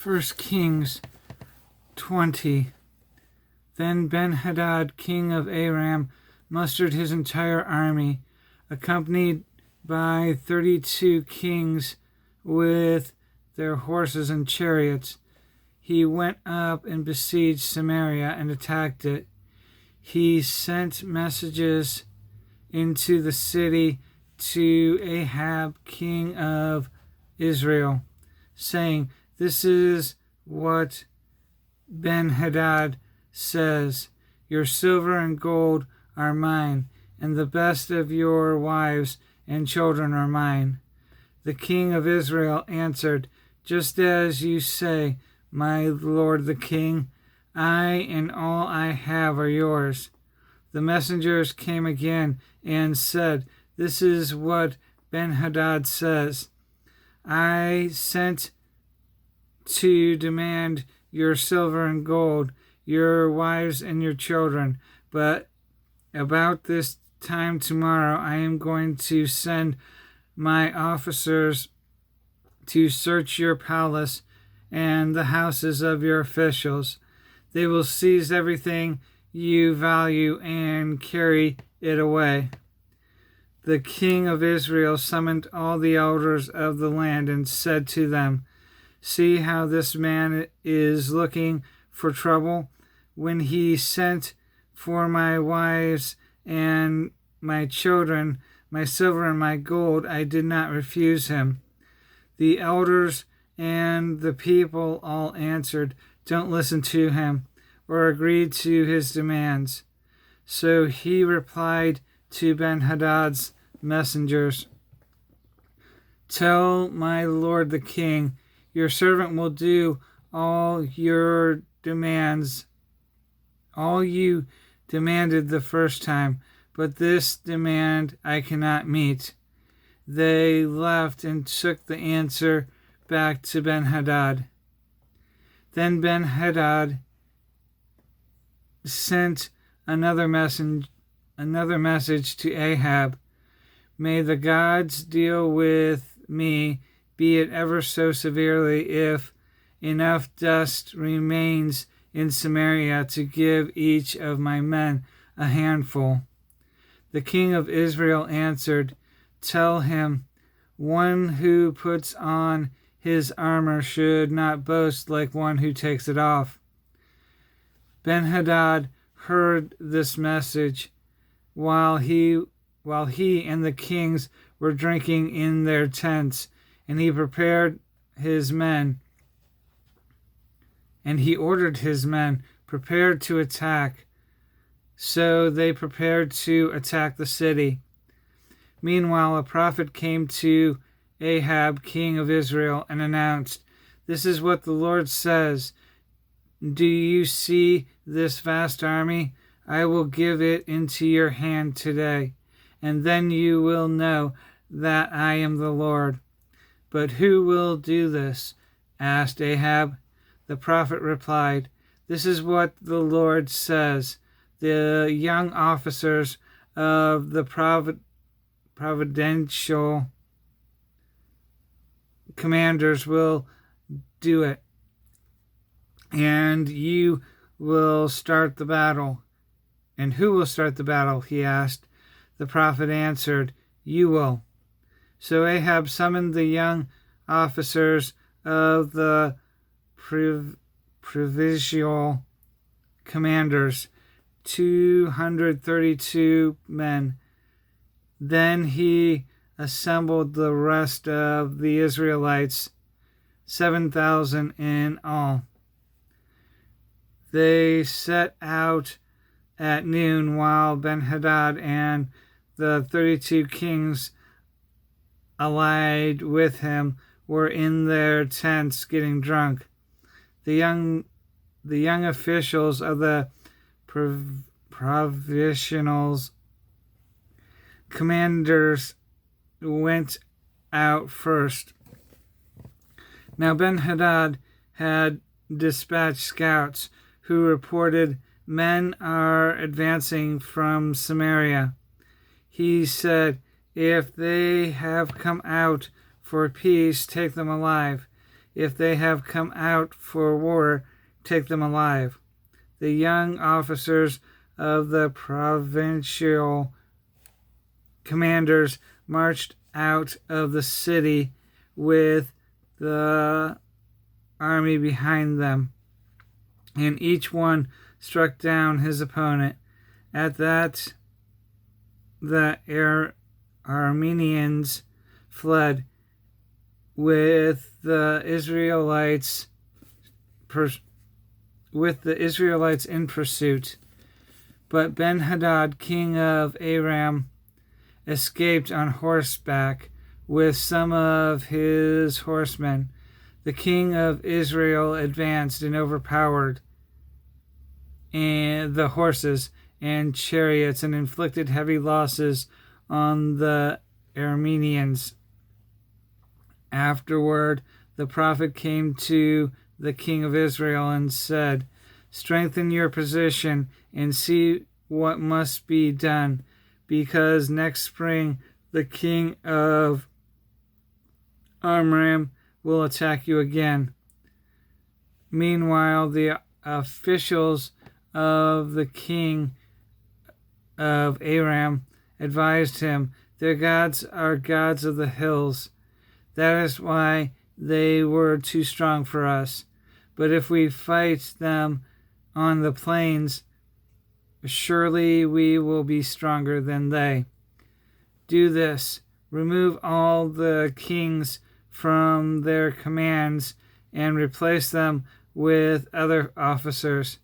1 Kings 20. Then Ben-Hadad, king of Aram, mustered his entire army, accompanied by 32 kings with their horses and chariots. He went up and besieged Samaria and attacked it. He sent messages into the city to Ahab, king of Israel, saying, "This is what Ben-Hadad says, your silver and gold are mine, and the best of your wives and children are mine." The king of Israel answered, "Just as you say, my lord the king, I and all I have are yours." The messengers came again and said, "This is what Ben-Hadad says. I sent to demand your silver and gold, your wives and your children, but about this time tomorrow I am going to send my officers to search your palace and the houses of your officials. They will seize everything you value and carry it away." The king of Israel summoned all the elders of the land and said to them, "See how this man is looking for trouble. When he sent for my wives and my children, my silver and my gold, I did not refuse him." The elders and the people all answered, "Don't listen to him or agree to his demands." So he replied to Ben-Hadad's messengers, "Tell my lord the king, your servant will do all your demands, all you demanded the first time, but this demand I cannot meet." They left and took the answer back to Ben-Hadad. Then Ben-Hadad sent another message to Ahab, "May the gods deal with me, be it ever so severely, if enough dust remains in Samaria to give each of my men a handful." The king of Israel answered, "Tell him, one who puts on his armor should not boast like one who takes it off." Ben-Hadad heard this message while he and the kings were drinking in their tents, and he ordered his men prepared to attack. So they prepared to attack the city. Meanwhile, a prophet came to Ahab, king of Israel, and announced, "This is what the Lord says. Do you see this vast army? I will give it into your hand today, and then you will know that I am the Lord." "But who will do this?" asked Ahab. The prophet replied, "This is what the Lord says. The young officers of the providential commanders will do it, and you will start the battle." "And who will start the battle?" he asked. The prophet answered, "You will." So Ahab summoned the young officers of the provincial commanders, 232 men. Then he assembled the rest of the Israelites, 7,000 in all. They set out at noon while Ben-Hadad and the 32 kings allied with him were in their tents getting drunk. The young officials of the provincial commanders went out first. Now Ben-Hadad had dispatched scouts who reported, "Men are advancing from Samaria." He said, "If they have come out for peace, take them alive. If they have come out for war, take them alive. The young officers of the provincial commanders marched out of the city with the army behind them, and each one struck down his opponent. At that, the Arameans fled, with the Israelites in pursuit. But Ben-Hadad, king of Aram, escaped on horseback with some of his horsemen. The king of Israel advanced and overpowered the horses and chariots and inflicted heavy losses on the Arameans. Afterward, the prophet came to the king of Israel and said, "Strengthen your position and see what must be done, because next spring the king of Aram will attack you again." Meanwhile, the officials of the king of Aram advised him, "Their gods are gods of the hills. That is why they were too strong for us. But if we fight them on the plains, surely we will be stronger than they. Do this: remove all the kings from their commands and replace them with other officers.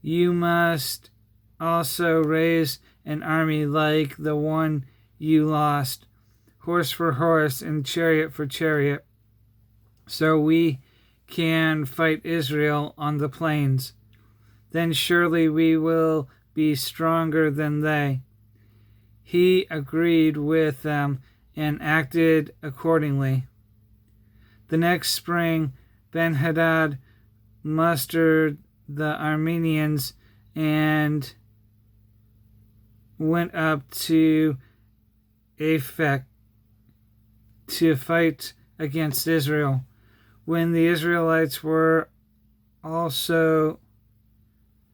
You must also raise an army like the one you lost, horse for horse and chariot for chariot, so we can fight Israel on the plains. Then surely we will be stronger than they." He agreed with them and acted accordingly. The next spring, Ben-Hadad mustered the Arameans and went up to Aphek to fight against Israel. When the Israelites were also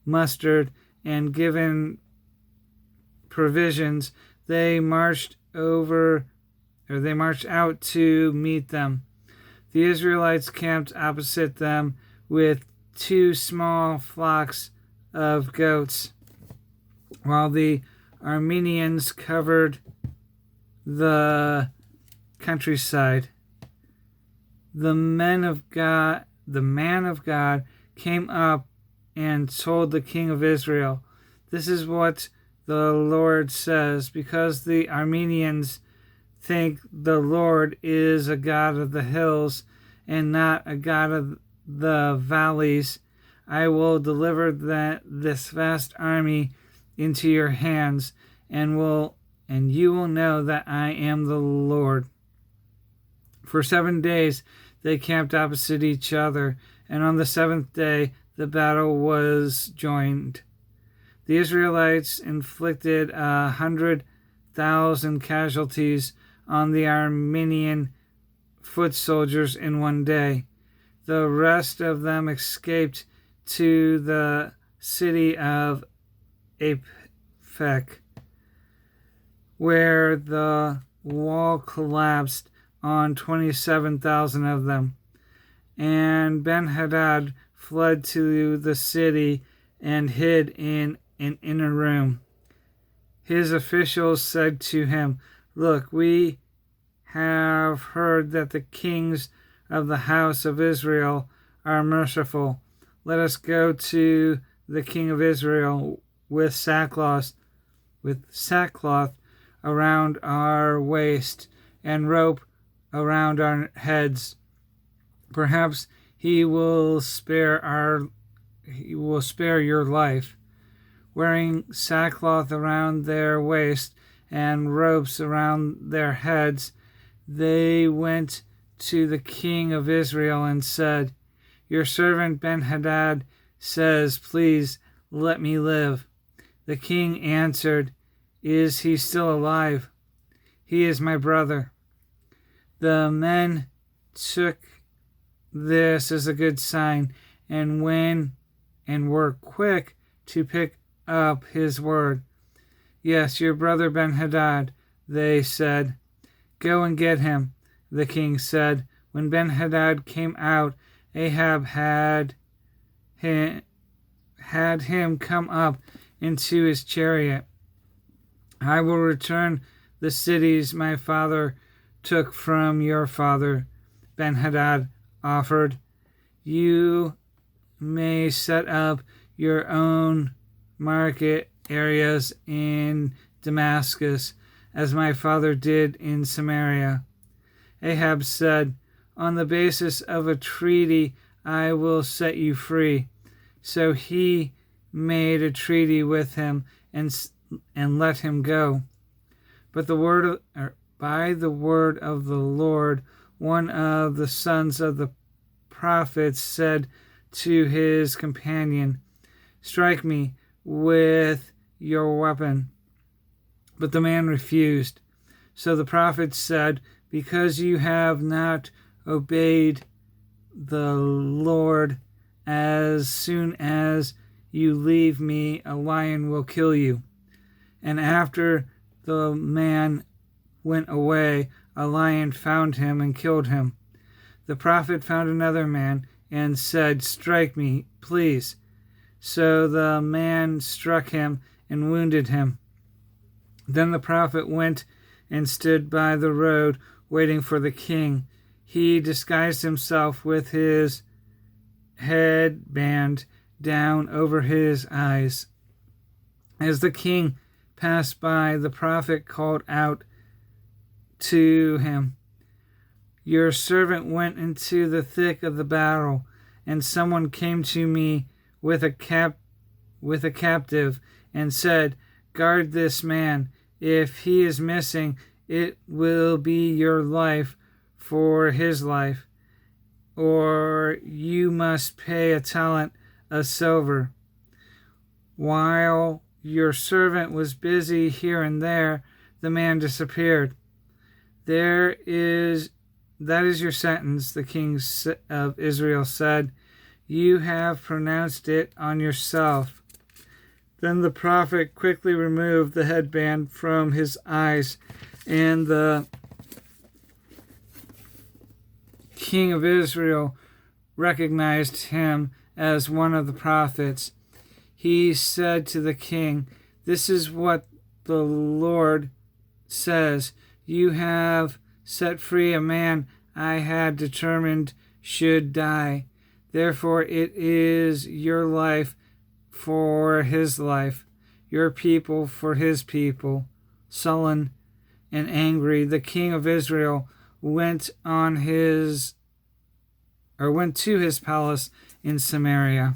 mustered and given provisions, they marched out to meet them. The Israelites camped opposite them with 2 small flocks of goats, while the Arameans covered the countryside. The man of God came up and told the king of Israel, "This is what the Lord says, because the Arameans think the Lord is a God of the hills and not a God of the valleys. I will deliver this vast army into your hands, and you will know that I am the Lord." For 7 days they camped opposite each other, and on the 7th day the battle was joined. The Israelites inflicted 100,000 casualties on the Aramean foot soldiers in 1 day. The rest of them escaped to the city of Aphek, where the wall collapsed on 27,000 of them. And Ben-Hadad fled to the city and hid in an inner room. His officials said to him, "Look, we have heard that the kings of the house of Israel are merciful. Let us go to the king of Israel with sackcloth around our waist and rope around our heads. Perhaps he will spare your life." Wearing sackcloth around their waist and ropes around their heads, they went to the king of Israel and said, "Your servant Ben-Hadad says, 'Please let me live.'" The king answered, "Is he still alive? He is my brother." The men took this is a good sign, and were quick to pick up his word. Yes, your brother Ben-Hadad, they said. Go and get him, the king said. When Ben-Hadad came out, Ahab had him come up into his chariot. I will return the cities my father took from your father, Ben-Hadad offered. You may set up your own market areas in Damascus, as my father did in Samaria. Ahab said, on the basis of a treaty, I will set you free. So he made a treaty with him and let him go. But by the word of the Lord, one of the sons of the prophets said to his companion, strike me with your weapon. But the man refused. So the prophet said, because you have not obeyed the Lord, as soon as you leave me, a lion will kill you. And after the man went away, a lion found him and killed him. The prophet found another man and said, strike me, please. So the man struck him and wounded him. Then the prophet went and stood by the road, waiting for the king. He disguised himself with his headband down over his eyes. As the king passed by, the prophet called out to him, your servant went into the thick of the battle, and someone came to me with a captive and said, guard this man. If he is missing, it will be your life for his life, or you must pay a talent of silver. While your servant was busy here and there, the man disappeared. That is your sentence, the king of Israel said. You have pronounced it on yourself. Then the prophet quickly removed the headband from his eyes, and the king of Israel recognized him as one of the prophets. He said to the king, this is what the Lord says. You have set free a man I had determined should die. Therefore it is your life for his life, your people for his people. Sullen and angry, the king of Israel went to his palace in Samaria.